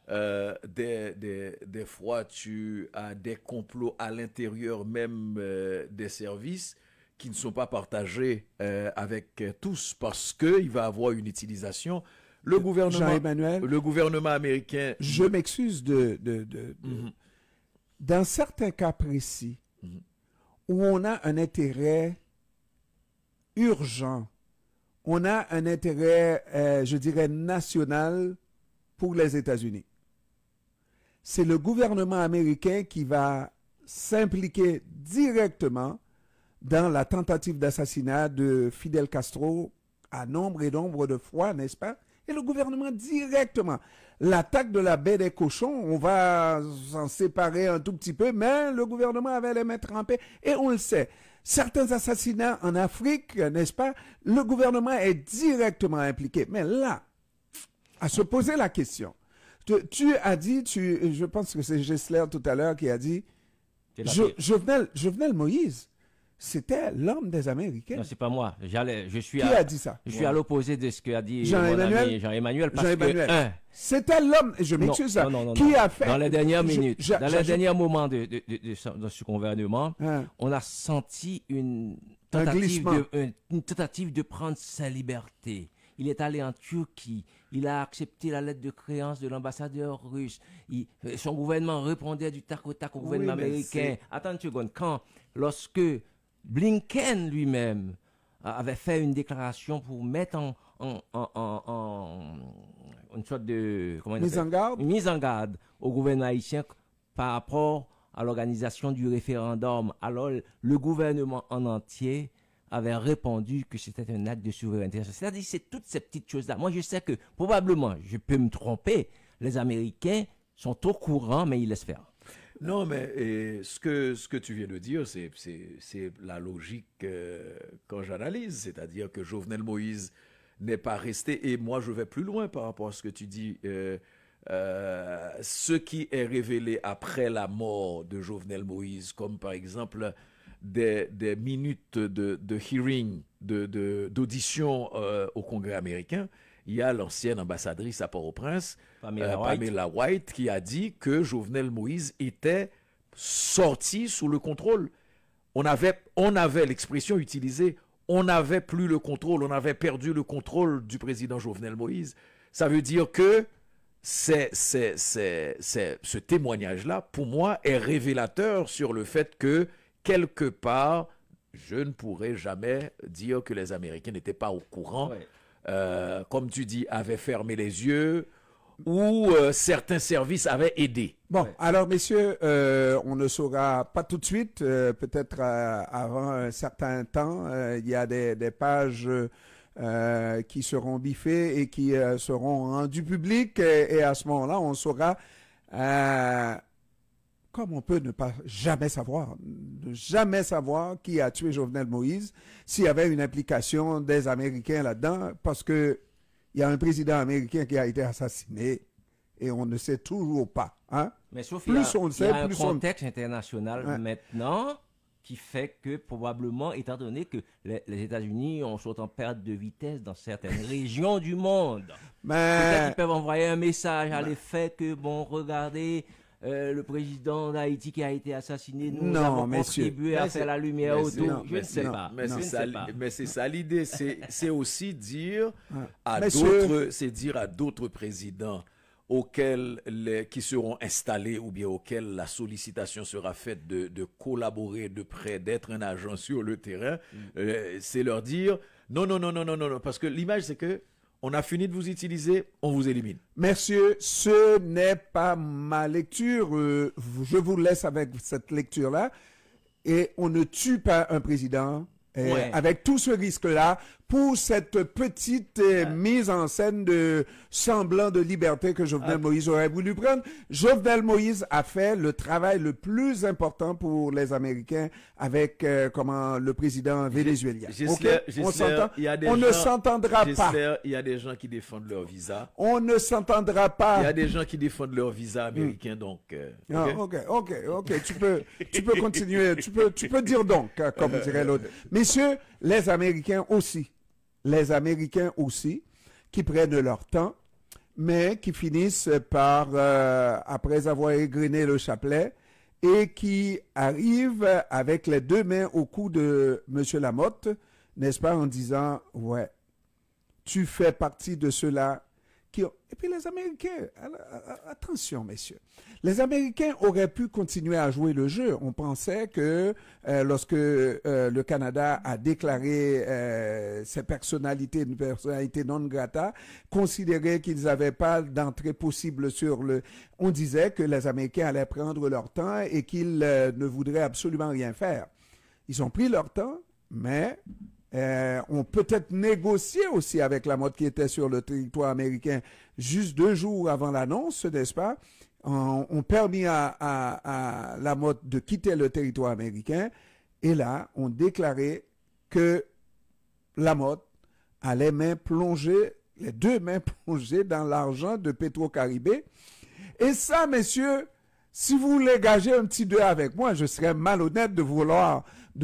Des fois, tu as des complots à l'intérieur même des services qui ne sont pas partagés avec tous parce qu'il va avoir une utilisation. Le gouvernement américain... Je m'excuse dans certains cas précis où on a un intérêt urgent, on a un intérêt, je dirais, national pour les États-Unis. C'est le gouvernement américain qui va s'impliquer directement dans la tentative d'assassinat de Fidel Castro à nombre et nombre de fois, n'est-ce pas? Et le gouvernement directement. L'attaque de la baie des cochons, on va s'en séparer un tout petit peu, mais le gouvernement avait les mains trempées. Et on le sait. Certains assassinats en Afrique, n'est-ce pas? Le gouvernement est directement impliqué. Mais là, à se poser la question, tu as dit, je pense que c'est Gessler tout à l'heure qui a dit, Jovenel Moïse, c'était l'homme des Américains. Non, c'est pas moi. Qui a dit ça? Je suis à l'opposé de ce qu'a dit Jean-Emmanuel. C'était l'homme, je m'excuse ça, qui a fait... Dans les dernières minutes, dans les derniers moments de ce gouvernement, on a senti une tentative de prendre sa liberté. Il est allé en Turquie. Il a accepté la lettre de créance de l'ambassadeur russe. Son gouvernement répondait du tac au tac au gouvernement américain. Attends une seconde. Lorsque Blinken lui-même avait fait une déclaration pour mettre en une sorte de mise en garde au gouvernement haïtien par rapport à l'organisation du référendum. Alors, le gouvernement en entier avait répondu que c'était un acte de souveraineté. C'est-à-dire, c'est toutes ces petites choses-là. Moi, je sais que, probablement, je peux me tromper, les Américains sont au courant, mais ils laissent faire. Non, mais ce que tu viens de dire, c'est la logique quand j'analyse. C'est-à-dire que Jovenel Moïse n'est pas resté, et moi, je vais plus loin par rapport à ce que tu dis. Ce qui est révélé après la mort de Jovenel Moïse, comme par exemple des minutes de hearing, d'audition au Congrès américain, il y a l'ancienne ambassadrice à Port-au-Prince, Pamela White, qui a dit que Jovenel Moïse était sorti sous le contrôle. On avait l'expression utilisée, on n'avait plus le contrôle, on avait perdu le contrôle du président Jovenel Moïse. Ça veut dire que ce témoignage-là, pour moi, est révélateur sur le fait que, quelque part, je ne pourrais jamais dire que les Américains n'étaient pas au courant, comme tu dis, avaient fermé les yeux, ou certains services avaient aidé. Bon, alors messieurs, on ne saura pas tout de suite, peut-être avant un certain temps, il y a des pages qui seront biffées et qui seront rendues publiques, et à ce moment-là, on saura, comme on peut ne jamais savoir qui a tué Jovenel Moïse, s'il y avait une implication des Américains là-dedans, parce que il y a un président américain qui a été assassiné et on ne sait toujours pas. Hein? Mais sauf plus on le sait, il y a plus un contexte international maintenant qui fait que probablement, étant donné que les États-Unis sont en perte de vitesse dans certaines régions du monde, peut-être qu'ils peuvent envoyer un message à l'effet que, bon, regardez, le président d'Haïti qui a été assassiné, nous avons contribué à faire la lumière autour. Je ne sais pas. Mais c'est ça l'idée. C'est aussi dire à d'autres présidents qui seront installés ou bien auxquels la sollicitation sera faite de collaborer de près, d'être un agent sur le terrain, c'est leur dire non, parce que l'image c'est que on a fini de vous utiliser, on vous élimine. Messieurs, ce n'est pas ma lecture. Je vous laisse avec cette lecture-là. Et on ne tue pas un président avec tout ce risque-là pour cette petite mise en scène de semblant de liberté que Jovenel Moïse aurait voulu prendre. Jovenel Moïse a fait le travail le plus important pour les Américains avec le président vénézuélien. On s'entend? On ne s'entendra pas. Il y a des gens qui défendent leur visa. On ne s'entendra pas. Il y a des gens qui défendent leur visa américain, donc. Ok. Tu peux continuer. Tu peux dire donc, comme dirait l'autre. Messieurs, les Américains aussi, qui prennent leur temps, mais qui finissent par, après avoir égrené le chapelet, et qui arrivent avec les deux mains au cou de M. Lamotte, n'est-ce pas, en disant, ouais, tu fais partie de ceux-là qui ont... Et puis les Américains, attention messieurs, les Américains auraient pu continuer à jouer le jeu. On pensait que lorsque le Canada a déclaré ses personnalités, une personnalité non grata, considéré qu'ils n'avaient pas d'entrée possible sur le... On disait que les Américains allaient prendre leur temps et qu'ils ne voudraient absolument rien faire. Ils ont pris leur temps, mais... ont peut-être négocié aussi avec Lamotte qui était sur le territoire américain juste 2 jours avant l'annonce, n'est-ce pas? On permis à Lamotte de quitter le territoire américain et là, on déclarait que Lamotte a les deux mains plongées dans l'argent de Petro-Caribé. Et ça, messieurs, si vous voulez gager un petit 2 avec moi, je serais malhonnête de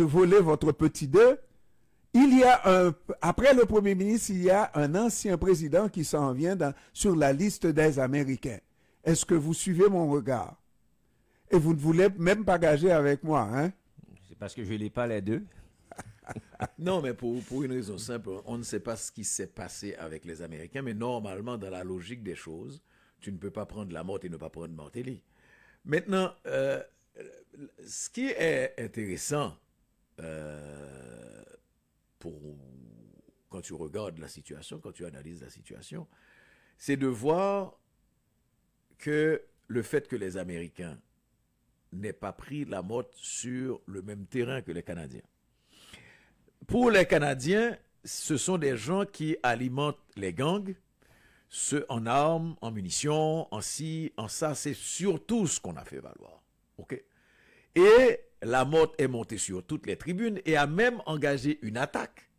voler votre petit 2. Après le Premier ministre, il y a un ancien président qui s'en vient sur la liste des Américains. Est-ce que vous suivez mon regard? Et vous ne voulez même pas gager avec moi, hein? C'est parce que je ne l'ai pas les deux. Non, mais pour une raison simple, on ne sait pas ce qui s'est passé avec les Américains, mais normalement, dans la logique des choses, tu ne peux pas prendre la morte et ne pas prendre Martelly. Maintenant, ce qui est intéressant quand tu regardes la situation, quand tu analyses la situation, c'est de voir que le fait que les Américains n'aient pas pris la morte sur le même terrain que les Canadiens. Pour les Canadiens, ce sont des gens qui alimentent les gangs, ceux en armes, en munitions, en ci, en ça. C'est surtout ce qu'on a fait valoir. OK? Et la morte est montée sur toutes les tribunes et a même engagé une attaque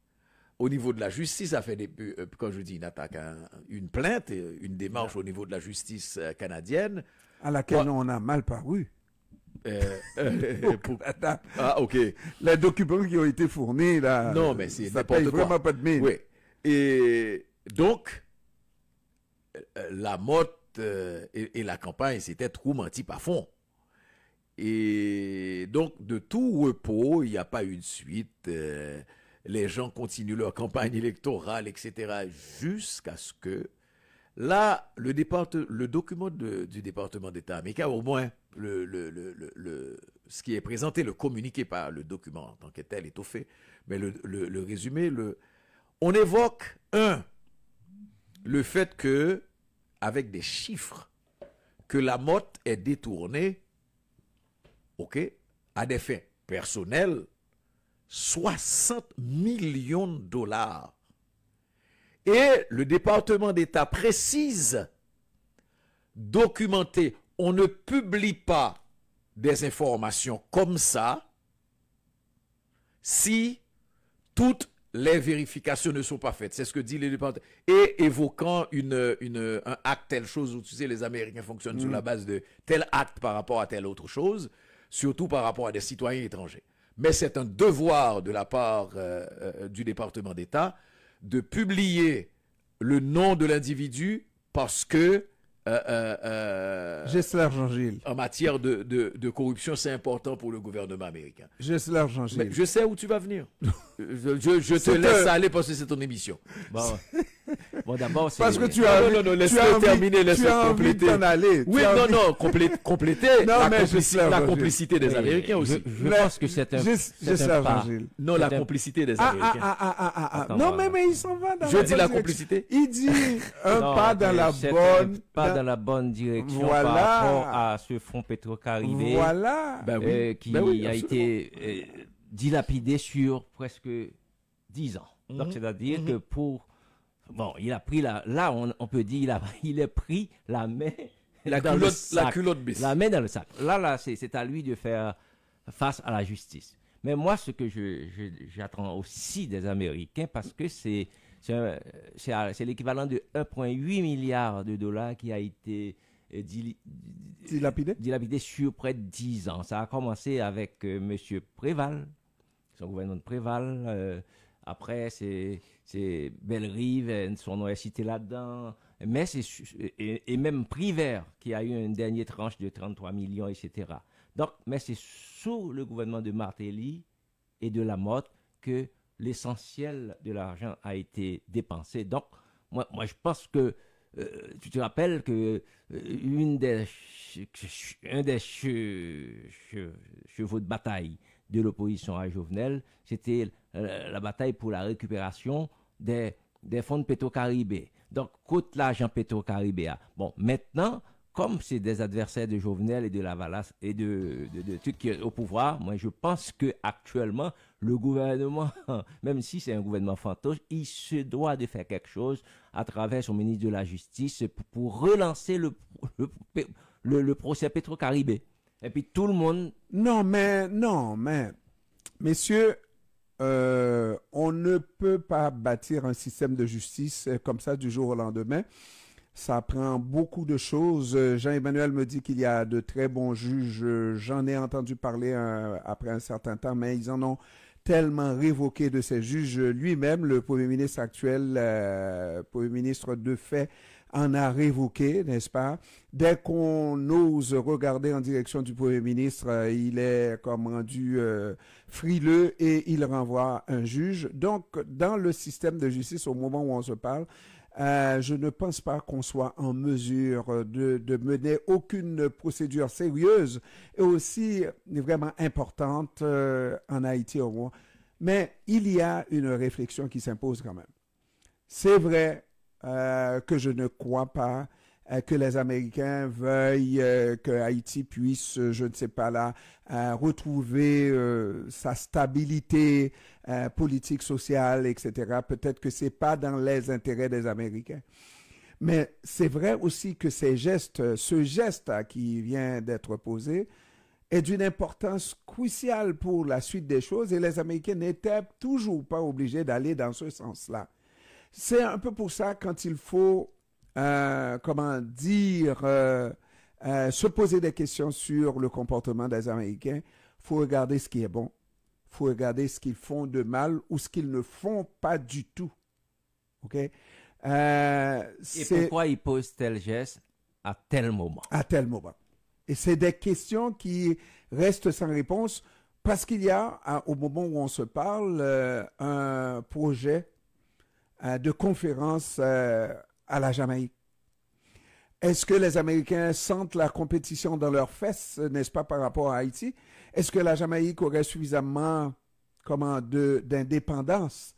au niveau de la justice. A fait quand je dis une attaque, une plainte, une démarche au niveau de la justice canadienne. À laquelle on a mal paru. Ah, ok. Les documents qui ont été fournis, là. Non, mais c'est ça paye vraiment pas de mine. Oui. Et donc, la motte et la campagne, c'était trop menti par fond. Et donc, de tout repos, il n'y a pas eu de suite. Les gens continuent leur campagne électorale, etc. Jusqu'à ce que, là, le document du département d'État américain, au moins, ce qui est présenté, le communiqué par le document en tant que tel est au fait, mais le résumé, on évoque, le fait que, avec des chiffres, que la motte est détournée, OK, à des fins personnelles, 60 millions de dollars. Et le département d'État précise, documenté, on ne publie pas des informations comme ça si toutes les vérifications ne sont pas faites. C'est ce que dit le département. Et évoquant un acte, telle chose, où tu sais, les Américains fonctionnent sur la base de tel acte par rapport à telle autre chose, surtout par rapport à des citoyens étrangers. Mais c'est un devoir de la part du département d'État de publier le nom de l'individu parce que Gessler Jean-Gilles. En matière de corruption, c'est important pour le gouvernement américain. Gessler Jean-Gilles. Mais je sais où tu vas venir. Je te laisse aller parce que c'est ton émission. Bon, d'abord, c'est... Parce que tu as laisse-le terminer, laisse-le compléter. T'en aller. Oui, compléter la complicité des Américains aussi. Je pense que c'est un pas. Non, la complicité des Américains. Non, mais il s'en va dans Je dis la complicité. Il dit un pas dans la bonne... dans la bonne direction voilà. Par rapport à ce fonds Petro-Caribé voilà. Qui a été dilapidé sur presque 10 ans. Donc, c'est-à-dire que il a pris là, on peut dire, il a pris la main dans le sac. La culotte baisse. La main dans le sac. Là, c'est à lui de faire face à la justice. Mais moi, ce que j'attends aussi des Américains, parce que c'est l'équivalent de 1,8 milliard de dollars qui a été dilapidé sur près de 10 ans. Ça a commencé avec M. Préval, son gouvernement de Préval. Après, c'est Bellerive, son nom est cité là-dedans. Mais et même Privert, qui a eu une dernière tranche de 33 millions, etc. Donc, mais c'est sous le gouvernement de Martelly et de Lamotte que l'essentiel de l'argent a été dépensé. Donc, moi je pense que, tu te rappelles que un des chevaux de bataille de l'opposition à Jovenel, c'était la bataille pour la récupération des fonds de Petro-Caribé. Donc, coûte l'argent Petro-Caribé. Bon, maintenant, comme c'est des adversaires de Jovenel et de Lavalas et de tout qui est au pouvoir, moi je pense qu'actuellement, le gouvernement, même si c'est un gouvernement fantoche, il se doit de faire quelque chose à travers son ministre de la Justice pour relancer le procès Petro-Caribé. Et puis tout le monde... Non, mais, messieurs, on ne peut pas bâtir un système de justice comme ça du jour au lendemain. Ça prend beaucoup de choses. Jean-Emmanuel me dit qu'il y a de très bons juges. J'en ai entendu parler après un certain temps, mais ils en ont tellement révoqué de ces juges. Lui-même, le Premier ministre actuel, Premier ministre de fait, en a révoqué, n'est-ce pas? Dès qu'on ose regarder en direction du Premier ministre, il est comme rendu frileux et il renvoie un juge. Donc, dans le système de justice, au moment où on se parle, je ne pense pas qu'on soit en mesure de mener aucune procédure sérieuse et aussi vraiment importante en Haïti au moins. Mais il y a une réflexion qui s'impose quand même. C'est vrai que je ne crois pas que les Américains veuillent que Haïti puisse, je ne sais pas là, retrouver sa stabilité politique, sociale, etc. Peut-être que ce n'est pas dans les intérêts des Américains. Mais c'est vrai aussi que ce geste qui vient d'être posé est d'une importance cruciale pour la suite des choses et les Américains n'étaient toujours pas obligés d'aller dans ce sens-là. C'est un peu pour ça quand il faut, se poser des questions sur le comportement des Américains, il faut regarder ce qui est bon, il faut regarder ce qu'ils font de mal ou ce qu'ils ne font pas du tout. OK? Et pourquoi ils posent tel geste à tel moment? À tel moment. Et c'est des questions qui restent sans réponse parce qu'il y a, au moment où on se parle, un projet de conférence à la Jamaïque. Est-ce que les Américains sentent la compétition dans leurs fesses, n'est-ce pas, par rapport à Haïti? Est-ce que la Jamaïque aurait suffisamment d'indépendance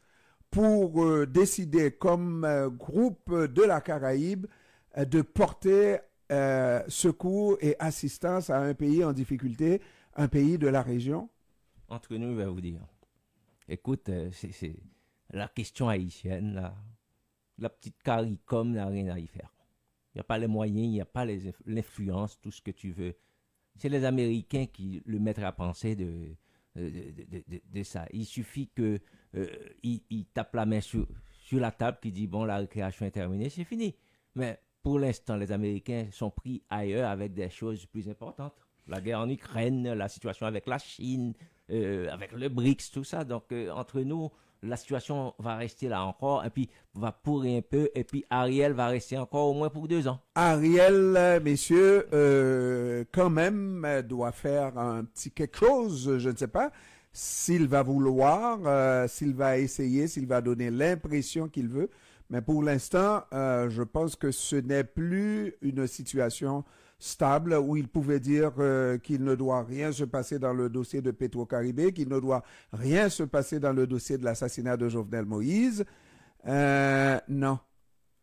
pour décider comme groupe de la Caraïbe de porter secours et assistance à un pays en difficulté, un pays de la région? Entre nous, je vais vous dire. Écoute, c'est la question haïtienne, la petite CARICOM n'a rien à y faire. Il n'y a pas les moyens, il n'y a pas l'influence, tout ce que tu veux. C'est les Américains qui le mettent à penser de ça. Il suffit qu'ils tapent la main sur la table, qui dit bon, la récréation est terminée, c'est fini. Mais pour l'instant, les Américains sont pris ailleurs avec des choses plus importantes. La guerre en Ukraine, la situation avec la Chine, avec le BRICS, tout ça. Donc, entre nous, la situation va rester là encore, et puis va pourrir un peu, et puis Ariel va rester encore au moins pour 2 ans. Ariel, messieurs, quand même, doit faire un petit quelque chose, je ne sais pas, s'il va vouloir, s'il va essayer, s'il va donner l'impression qu'il veut. Mais pour l'instant, je pense que ce n'est plus une situation stable où il pouvait dire qu'il ne doit rien se passer dans le dossier de Petro-Caribé, qu'il ne doit rien se passer dans le dossier de l'assassinat de Jovenel Moïse. Non,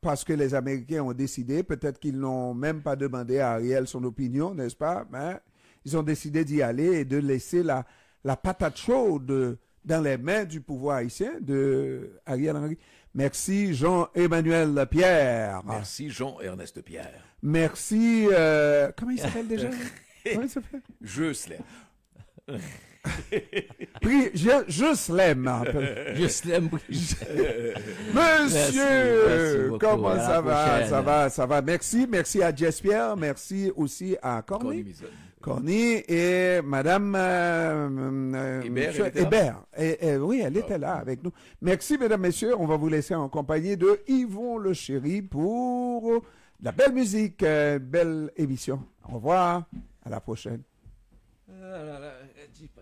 parce que les Américains ont décidé, peut-être qu'ils n'ont même pas demandé à Ariel son opinion, n'est-ce pas? Mais ils ont décidé d'y aller et de laisser la patate chaude dans les mains du pouvoir haïtien de Ariel Henry. Merci Jean-Emmanuel Pierre. Merci Jean-Ernest Pierre. Merci, comment il s'appelle déjà? Comment il s'appelle? Jocelyn. Je l'aime. Monsieur, comment ça va? Ça va. Merci à Jess Pierre. Merci aussi à Corny et Madame Hébert. Oui, elle était là avec nous. Merci, mesdames, messieurs. On va vous laisser en compagnie de Yvon le Chéri pour de la belle musique, belle émission. Au revoir. À la prochaine. Dis pas